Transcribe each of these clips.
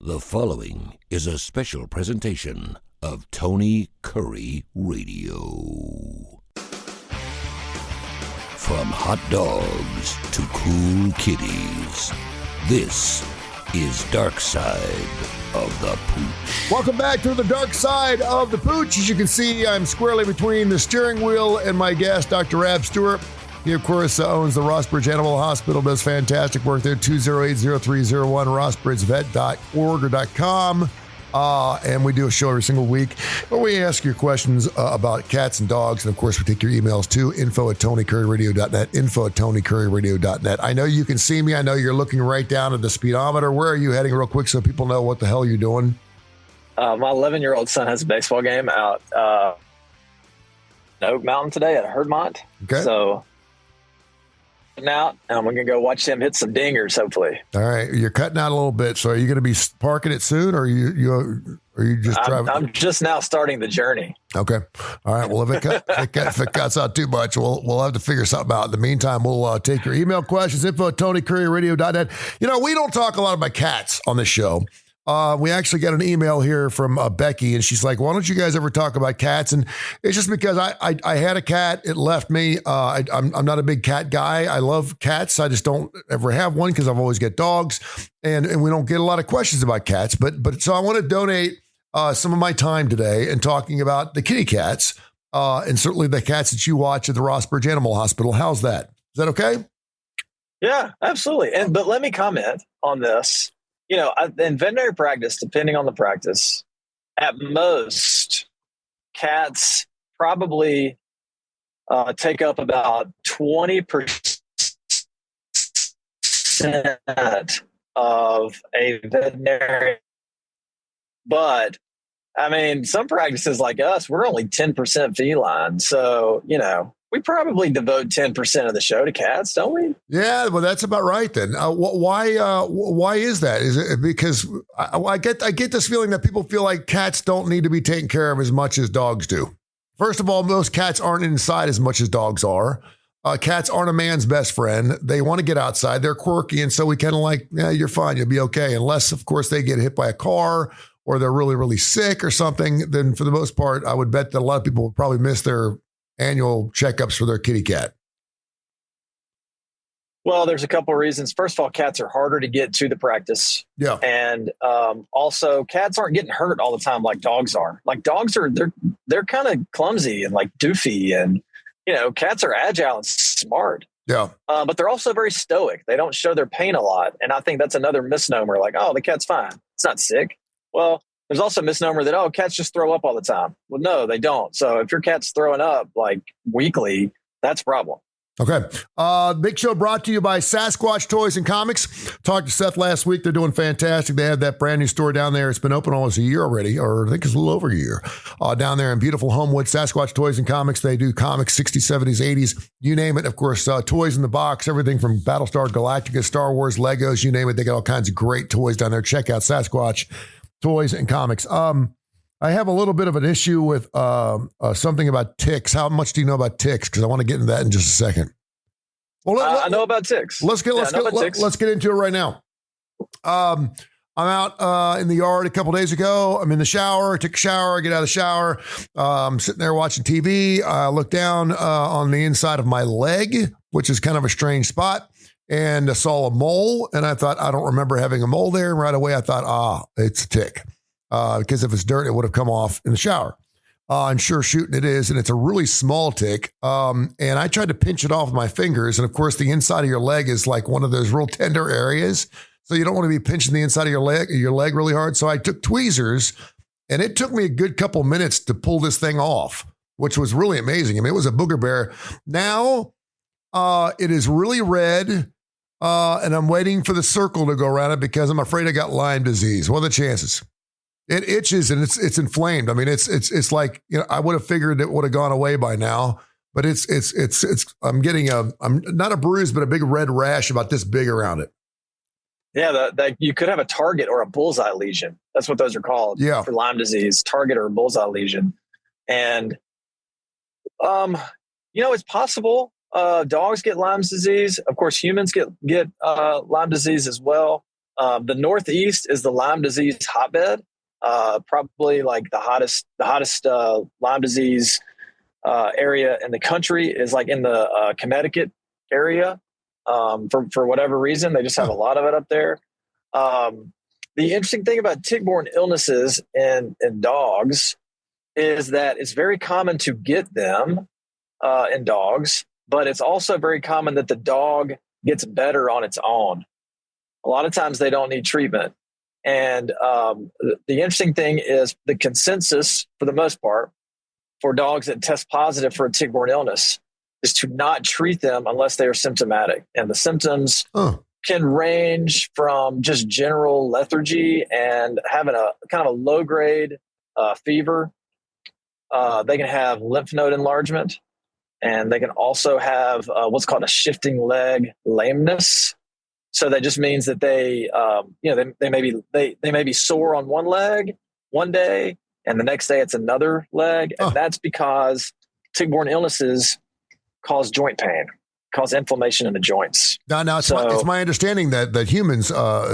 The following is a special presentation of Tony Kurre Radio. From hot dogs to cool kitties, this is Darkside of the Pooch. Welcome back to the Dark Side of the Pooch. As you can see, I'm squarely between the steering wheel and my guest, Dr. Stewart. He, of course, owns the Rossbridge Animal Hospital, does fantastic work there, 208-0301, rossbridgevet.org or .com. And we do a show every single week where we ask your questions about cats and dogs. And, of course, we take your emails to info@tonykurreradio.net, info@tonykurreradio.net. I know you can see me. I know you're looking right down at the speedometer. Where are you heading real quick so people know what the hell you're doing? My 11-year-old son has a baseball game out in Oak Mountain today at Herdmont. Okay. So out, and we're going to go watch him hit some dingers, hopefully. All right. You're cutting out a little bit. So are you going to be parking it soon, or are you just driving? I'm just now starting the journey. Okay. All right. Well, if it cuts out too much, we'll have to figure something out. In the meantime, we'll take your email questions, info@tonykurreradio.net. You know, we don't talk a lot about cats on this show. We actually got an email here from Becky, and she's like, why don't you guys ever talk about cats? And it's just because I had a cat. It left me. I'm not a big cat guy. I love cats. I just don't ever have one because I've always got dogs, and we don't get a lot of questions about cats. But so I want to donate some of my time today in talking about the kitty cats, and certainly the cats that you watch at the Rossbridge Animal Hospital. How's that? Is that okay? Yeah, absolutely. But let me comment on this. You know, in veterinary practice, depending on the practice, at most, cats probably take up about 20% of a veterinary. But, I mean, some practices like us, we're only 10% feline. So, you know, we probably devote 10% of the show to cats, don't we? Yeah, well, that's about right then. Why is that? Is it because I get this feeling that people feel like cats don't need to be taken care of as much as dogs do. First of all, most cats aren't inside as much as dogs are. Cats aren't a man's best friend. They want to get outside. They're quirky, and so we kind of like, yeah, you're fine, you'll be okay. Unless, of course, they get hit by a car or they're really, really sick or something. Then for the most part, I would bet that a lot of people would probably miss their annual checkups for their kitty cat. Well, there's a couple of reasons. First of all, cats are harder to get to the practice. Yeah. And also cats aren't getting hurt all the time like dogs are. Like dogs are, they're kind of clumsy and like doofy, and, you know, cats are agile and smart. Yeah. But they're also very stoic. They don't show their pain a lot. And I think that's another misnomer. Like, oh, the cat's fine. It's not sick. Well, there's also a misnomer that, oh, cats just throw up all the time. Well, no, they don't. So if your cat's throwing up like weekly, that's a problem. Okay. Big show brought to you by Sasquatch Toys and Comics. Talked to Seth last week. They're doing fantastic. They have that brand new store down there. It's been open almost a year already, or I think it's a little over a year, down there in beautiful Homewood. Sasquatch Toys and Comics. They do comics, 60s, 70s, 80s, you name it. Of course, toys in the box, everything from Battlestar Galactica, Star Wars, Legos, you name it. They got all kinds of great toys down there. Check out Sasquatch Toys and Comics. I have a little bit of an issue with something about ticks. How much do you know about ticks? Because I want to get into that in just a second. Well, I know about ticks. Let's get into it right now. I'm out in the yard a couple days ago. I'm in the shower. Took a shower. I get out of the shower. I'm sitting there watching TV. I look down on the inside of my leg, which is kind of a strange spot, and I saw a mole. And I thought, I don't remember having a mole there. And right away, I thought, it's a tick. Because if it's dirt, it would have come off in the shower. And sure shooting it is. And it's a really small tick. And I tried to pinch it off with my fingers. And of course, the inside of your leg is like one of those real tender areas. So you don't want to be pinching the inside of your leg really hard. So I took tweezers, and it took me a good couple minutes to pull this thing off, which was really amazing. I mean, it was a booger bear. Now it is really red. And I'm waiting for the circle to go around it because I'm afraid I got Lyme disease. What are the chances? It itches and it's inflamed. I mean, it's like, you know, I would have figured it would have gone away by now, but I'm getting I'm not a bruise, but a big red rash about this big around it. Yeah, that you could have a target or a bullseye lesion. That's what those are called. Yeah. For Lyme disease, target or a bullseye lesion. And, you know, it's possible dogs get Lyme disease. Of course, humans get Lyme disease as well. The Northeast is the Lyme disease hotbed. Probably like the hottest Lyme disease area in the country is like in the Connecticut area. For whatever reason, they just have a lot of it up there. The interesting thing about tick-borne illnesses in dogs is that it's very common to get them in dogs, but it's also very common that the dog gets better on its own. A lot of times they don't need treatment. And the interesting thing is the consensus, for the most part, for dogs that test positive for a tick-borne illness is to not treat them unless they are symptomatic. And the symptoms can range from just general lethargy and having a kind of a low-grade fever. They can have lymph node enlargement, and they can also have what's called a shifting leg lameness. So that just means that they may be sore on one leg one day, and the next day it's another leg, and that's because tick-borne illnesses cause joint pain, cause inflammation in the joints. Now it's my understanding that humans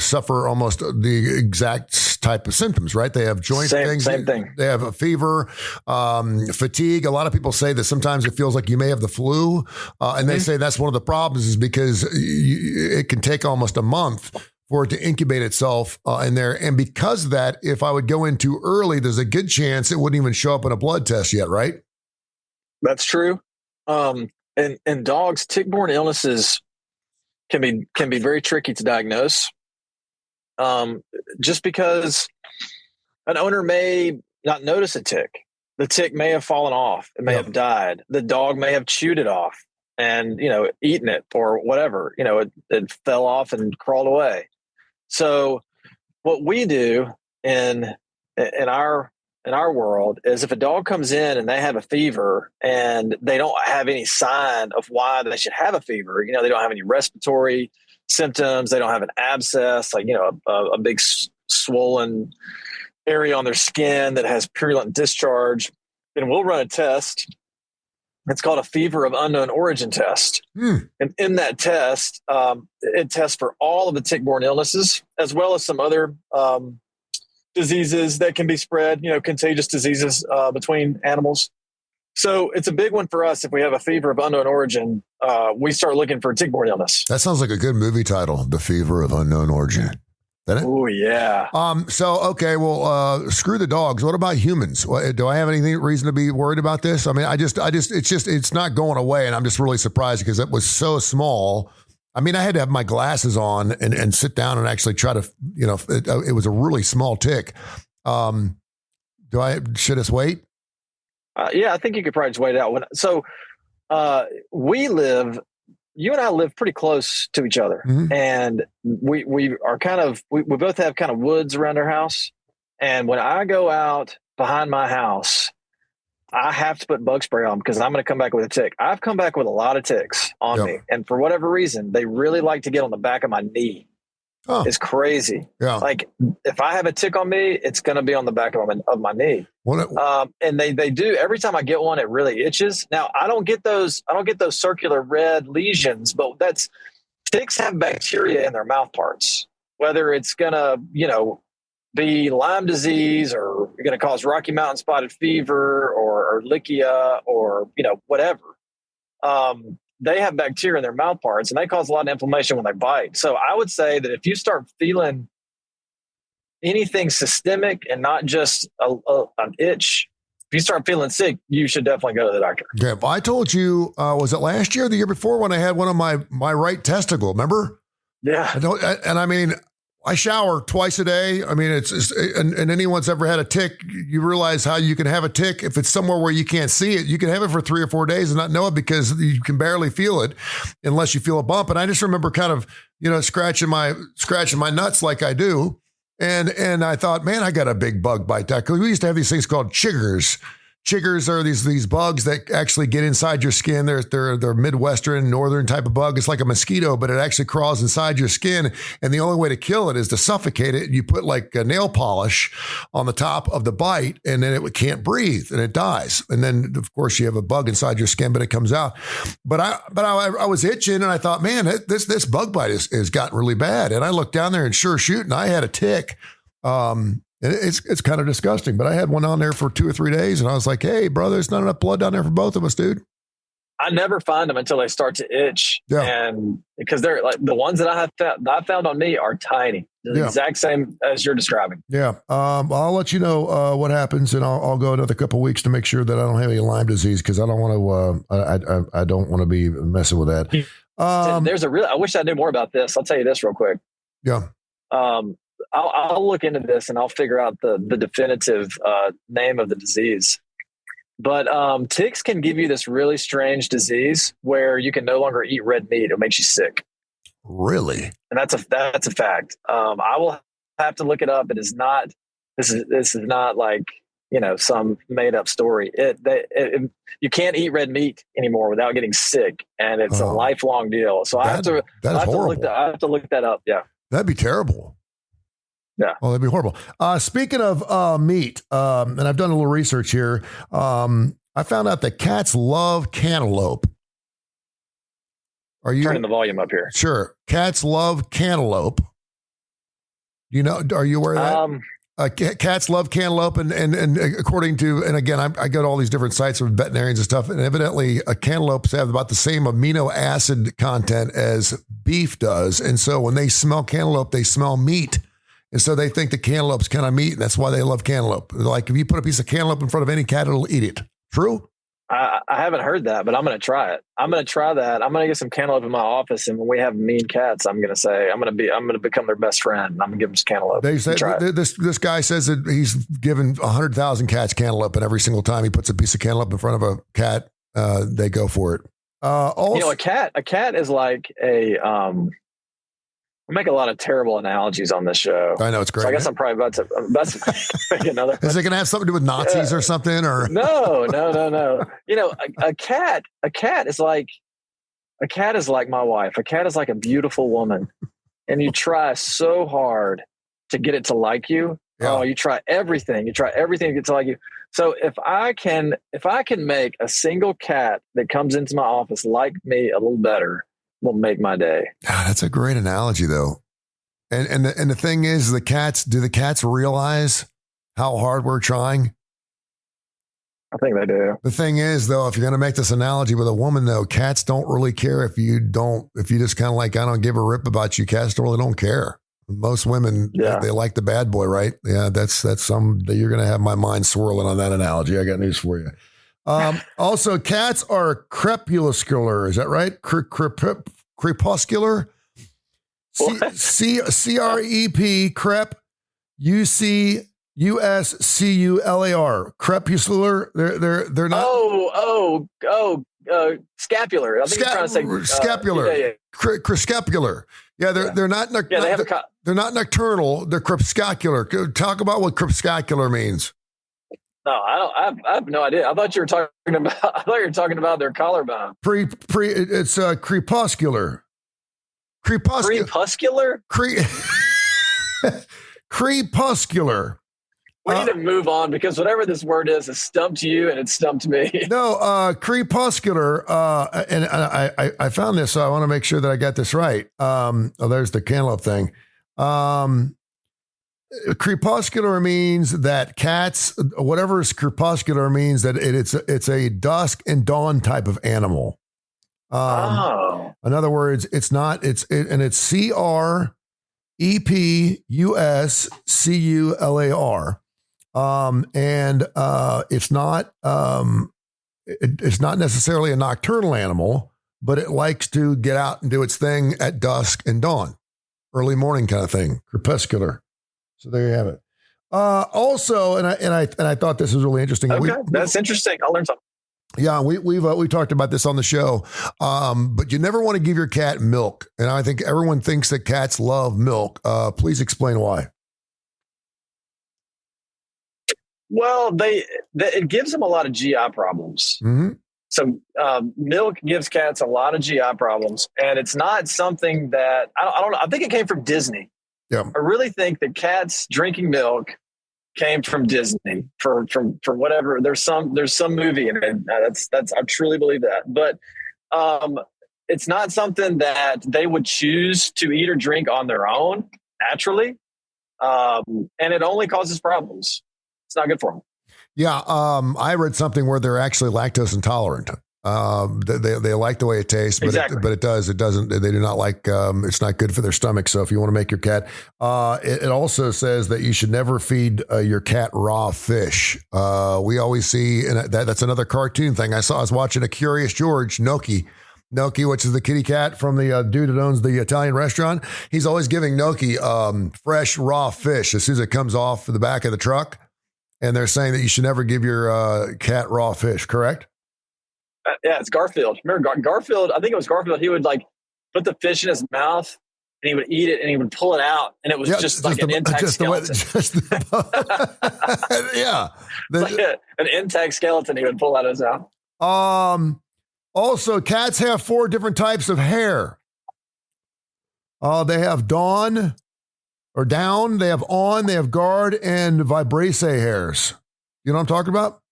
suffer almost the exact type of symptoms, right? They have joint things. Same thing. They have a fever, fatigue. A lot of people say that sometimes it feels like you may have the flu. And they say that's one of the problems is because it can take almost a month for it to incubate itself in there. And because of that, if I would go in too early, there's a good chance it wouldn't even show up in a blood test yet, right? That's true. In dogs, tick-borne illnesses can be very tricky to diagnose. Just because an owner may not notice a tick, the tick may have fallen off, it may have died, the dog may have chewed it off and eaten it or whatever. It fell off and crawled away. So, what we do in our world is if a dog comes in and they have a fever and they don't have any sign of why they should have a fever, they don't have any respiratory symptoms, they don't have an abscess, like, a big swollen area on their skin that has purulent discharge, then we'll run a test. It's called a fever of unknown origin test. And in that test, it tests for all of the tick-borne illnesses, as well as some other diseases that can be spread, contagious diseases between animals. So it's a big one for us. If we have a fever of unknown origin, we start looking for tick-borne illness. That sounds like a good movie title, The Fever of Unknown Origin. Oh, yeah. Okay, well, screw the dogs. What about humans? Do I have any reason to be worried about this? I mean, it's not going away, and I'm just really surprised because it was so small. I mean, I had to have my glasses on and sit down and actually try to, it was a really small tick. Should us wait? Yeah, I think you could probably just wait it out. You and I live pretty close to each other, and we both have kind of woods around our house. And when I go out behind my house, I have to put bug spray on because I'm going to come back with a tick. I've come back with a lot of ticks on me. And for whatever reason, they really like to get on the back of my knee. Oh. It's crazy. Yeah. Like if I have a tick on me, it's going to be on the back of my knee. And they do every time I get one, it really itches. Now I don't get those circular red lesions, but ticks have bacteria in their mouth parts, whether it's going to, be Lyme disease or going to cause Rocky Mountain spotted fever or Ehrlichia or, whatever. They have bacteria in their mouth parts and they cause a lot of inflammation when they bite. So I would say that if you start feeling anything systemic and not just an itch, if you start feeling sick, you should definitely go to the doctor. Yeah, if I told you, was it last year or the year before when I had one of my right testicle, remember? Yeah. I mean, I shower twice a day. I mean, and anyone's ever had a tick, you realize how you can have a tick if it's somewhere where you can't see it. You can have it for 3 or 4 days and not know it because you can barely feel it unless you feel a bump. And I just remember kind of, scratching my nuts like I do. And I thought, man, I got a big bug bite. We used to have these things called chiggers. Chiggers are these bugs that actually get inside your skin. They're Midwestern, northern type of bug. It's like a mosquito, but it actually crawls inside your skin. And the only way to kill it is to suffocate it. You put like a nail polish on the top of the bite, and then it can't breathe and it dies. And then of course you have a bug inside your skin, but it comes out. But I was itching, and I thought, man, this bug bite has gotten really bad. And I looked down there, and sure shooting, I had a tick. It's kind of disgusting, but I had one on there for 2 or 3 days, and I was like, hey, brother, there's not enough blood down there for both of us, dude. I never find them until they start to itch. Yeah. And because they're like the ones that I found on me are tiny. They're the exact same as you're describing. Yeah. I'll let you know what happens, and I'll go another couple of weeks to make sure that I don't have any Lyme disease, because I don't want to, I don't want to be messing with that. I wish I knew more about this. I'll tell you this real quick. Yeah. I'll look into this and I'll figure out the definitive name of the disease. But ticks can give you this really strange disease where you can no longer eat red meat. It makes you sick. Really? And that's a fact. I will have to look it up. It is not. This is not like some made up story. You can't eat red meat anymore without getting sick, and it's a lifelong deal. So I have to look that up. Yeah, that'd be terrible. Yeah. Oh, that'd be horrible. Speaking of meat, and I've done a little research here. I found out that cats love cantaloupe. Are you turning the volume up here? Sure. Cats love cantaloupe. Are you aware of that? Cats love cantaloupe, and according to, and again, I go to all these different sites with veterinarians and stuff, and evidently cantaloupes have about the same amino acid content as beef does. And so when they smell cantaloupe, they smell meat. And so they think the cantaloupe's kind of meat, and that's why they love cantaloupe. Like if you put a piece of cantaloupe in front of any cat, it'll eat it. True? I haven't heard that, but I'm going to try it. I'm going to try that. I'm going to get some cantaloupe in my office, and when we have mean cats, I'm going to become their best friend. I'm going to give them some cantaloupe. They say this guy says that he's given 100,000 cats cantaloupe, and every single time he puts a piece of cantaloupe in front of a cat, they go for it. Also, a cat is like a. I make a lot of terrible analogies on this show. I know, it's great. So I guess I'm probably about to make another. Is it going to have something to do with Nazis or something? Or no. A cat is like my wife. A cat is like a beautiful woman, and you try so hard to get it to like you. Yeah. Oh, you try everything. You try everything to get to like you. So if I can make a single cat that comes into my office like me a little better, will make my day. That's a great analogy, though. And the thing is, do the cats realize how hard we're trying? I think they do. The thing is, though, if you're going to make this analogy with a woman, though, cats don't really care if you just kind of like, I don't give a rip about you. Cats don't care. Most women, they like the bad boy, right? Yeah, that's you're going to have my mind swirling on that analogy. I got news for you. Also, cats are crepuscular. Is that right? Crepuscular. CREP. Crep. UCUSCULAR. Crepuscular. They're not. Scapular. I think you're trying to say scapular. Scapular. Yeah, they're not. They're not nocturnal. They're crepuscular. Talk about what crepuscular means. No, I have no idea. I thought you were talking about their collarbone. It's crepuscular. Crepuscular? Crepuscular. We need to move on, because whatever this word is, it stumped you and it stumped me. No, crepuscular. And I found this, so I want to make sure that I got this right. There's the cantaloupe thing. Crepuscular means that cats, whatever is crepuscular means that it's a dusk and dawn type of animal. In other words, it's CREPUSCULAR. And it's not necessarily a nocturnal animal, but it likes to get out and do its thing at dusk and dawn, early morning kind of thing, crepuscular. So there you have it. Also, and I thought this was really interesting. Okay, that's interesting. I'll learn something. Yeah, we've talked about this on the show, but you never want to give your cat milk, and I think everyone thinks that cats love milk. Please explain why. Well, it gives them a lot of GI problems. Mm-hmm. So milk gives cats a lot of GI problems, and it's not something that I don't know. I think it came from Disney. Yeah. I really think that cats drinking milk came from Disney for whatever. There's some movie in it. That's I truly believe that, but it's not something that they would choose to eat or drink on their own naturally, and it only causes problems. It's not good for them. Yeah, I read something where they're actually lactose intolerant. They like the way it tastes, but Exactly. it doesn't. They do not like. It's not good for their stomach. So if you want to make your cat, it also says that you should never feed your cat raw fish. We always see, and that's another cartoon thing. I was watching a Curious George Noki, which is the kitty cat from the dude that owns the Italian restaurant. He's always giving Noki fresh raw fish as soon as it comes off the back of the truck. And they're saying that you should never give your cat raw fish, correct? Yeah, it's Garfield. Remember Garfield? I think it was Garfield. He would like put the fish in his mouth and he would eat it and he would pull it out. And it was just like an intact skeleton. Yeah. Like an intact skeleton he would pull out of his mouth. Also, cats have 4 different types of hair. They have down, they have on, they have guard, and vibrace hairs. You know what I'm talking about?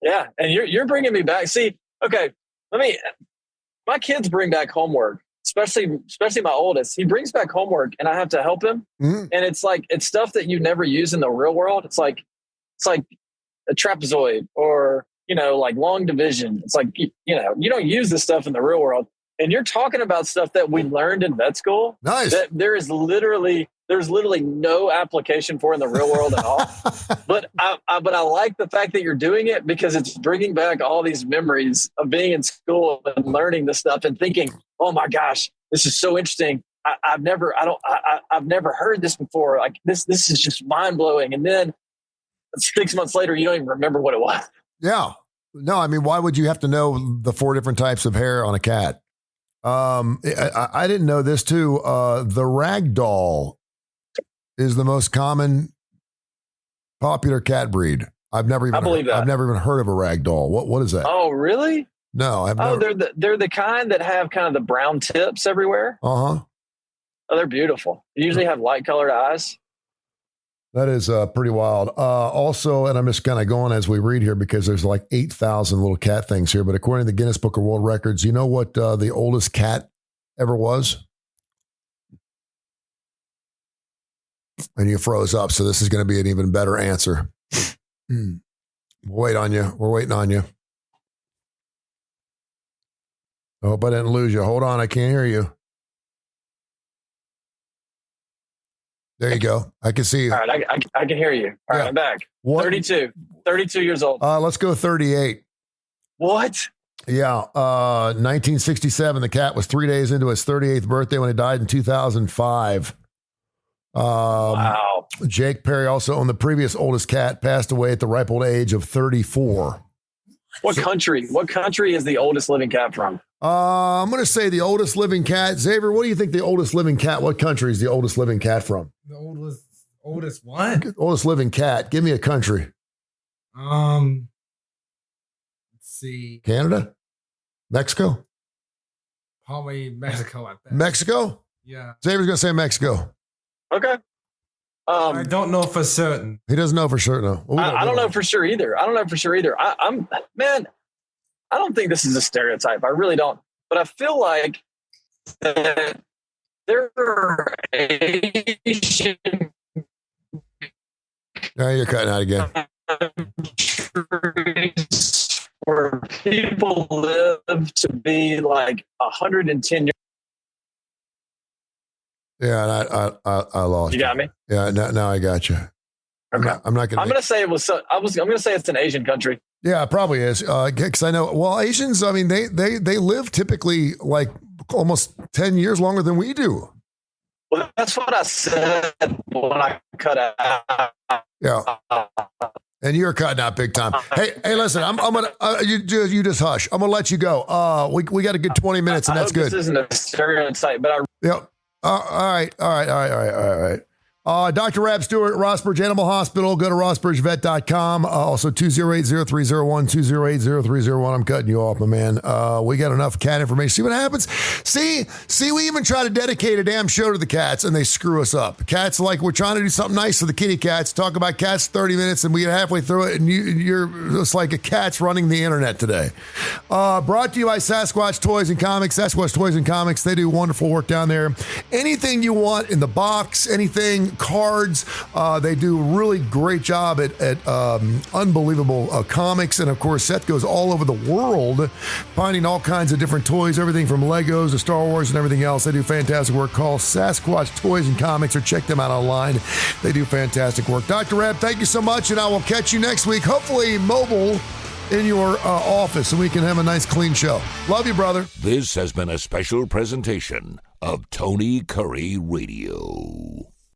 Yeah, and you're bringing me back. See, okay, my kids bring back homework, especially my oldest. He brings back homework, and I have to help him. Mm-hmm. And it's stuff that you never use in the real world. It's like a trapezoid or like long division. It's like you don't use this stuff in the real world. And you're talking about stuff that we learned in vet school. Nice. That there's literally no application for in the real world at all. But I like the fact that you're doing it because it's bringing back all these memories of being in school and learning this stuff and thinking, oh my gosh, this is so interesting. I've never heard this before. Like this is just mind blowing. And then 6 months later, you don't even remember what it was. Yeah. No, I mean, why would you have to know the 4 different types of hair on a cat? I didn't know this too. The ragdoll is the most common popular cat breed. I've never even heard of a ragdoll. What is that? Oh, really? No, I've never. They're the kind that have kind of the brown tips everywhere. Uh-huh. Oh, they're beautiful. They usually have light colored eyes. That is pretty wild. Also, and I'm just kind of going as we read here because there's like 8,000 little cat things here. But according to the Guinness Book of World Records, you know what the oldest cat ever was? And you froze up, so this is going to be an even better answer. We'll wait on you. We're waiting on you. I hope I didn't lose you. Hold on, I can't hear you. There you go. I can see you. All right, I can hear you. All right, I'm back. What? 32 years old. Let's go 38. What? Yeah. 1967. The cat was 3 days into his 38th birthday when he died in 2005. Wow. Jake Perry also owned the previous oldest cat, passed away at the ripe old age of 34. What country is the oldest living cat from? I'm going to say the oldest living cat. Xavier, what do you think the oldest living cat, what country is the oldest living cat from? The oldest what? Oldest living cat. Give me a country. Let's see. Canada? Mexico? Probably Mexico, I think. Mexico? Yeah. Xavier's going to say Mexico. Okay. I don't know for certain. He doesn't know for certain. No. I don't know for sure either. I don't think this is a stereotype. I really don't. But I feel like that there are Asian Now you're cutting out again. countries where people live to be like 110 years. Yeah, I lost. You got me? Yeah, now I got you. Okay. I'm not going to. I'm going to say it was. I'm going to say it's an Asian country. Yeah, it probably is. Because I know. Well, Asians. I mean, they live typically like almost 10 years longer than we do. Well, that's what I said when I cut out. Yeah. And you're cutting out big time. Hey, listen. I'm gonna. You just hush. I'm gonna let you go. We got a good 20 minutes, and that's good. This isn't a stereotype, but Yep. All right. Dr. Rab Stewart, Rossbridge Animal Hospital. Go to rossbridgevet.com. Also 208-0301, 208-0301. I'm cutting you off, my man. We got enough cat information. See what happens? See, we even try to dedicate a damn show to the cats, and they screw us up. Cats, like, we're trying to do something nice for the kitty cats, talk about cats 30 minutes, and we get halfway through it, and you're it's like a cat's running the internet today. Brought to you by Sasquatch Toys and Comics. Sasquatch Toys and Comics, they do wonderful work down there. Anything you want in the box, anything, cards, they do a really great job at unbelievable comics. And of course, Seth goes all over the world finding all kinds of different toys, everything from Legos to Star Wars and everything else. They do fantastic work. Call Sasquatch Toys and Comics or check them out online. They do fantastic work. Dr. Rab, thank you so much, and I will catch you next week, hopefully mobile in your office, so we can have a nice clean show. Love you, brother. This has been a special presentation of Tony Curry Radio.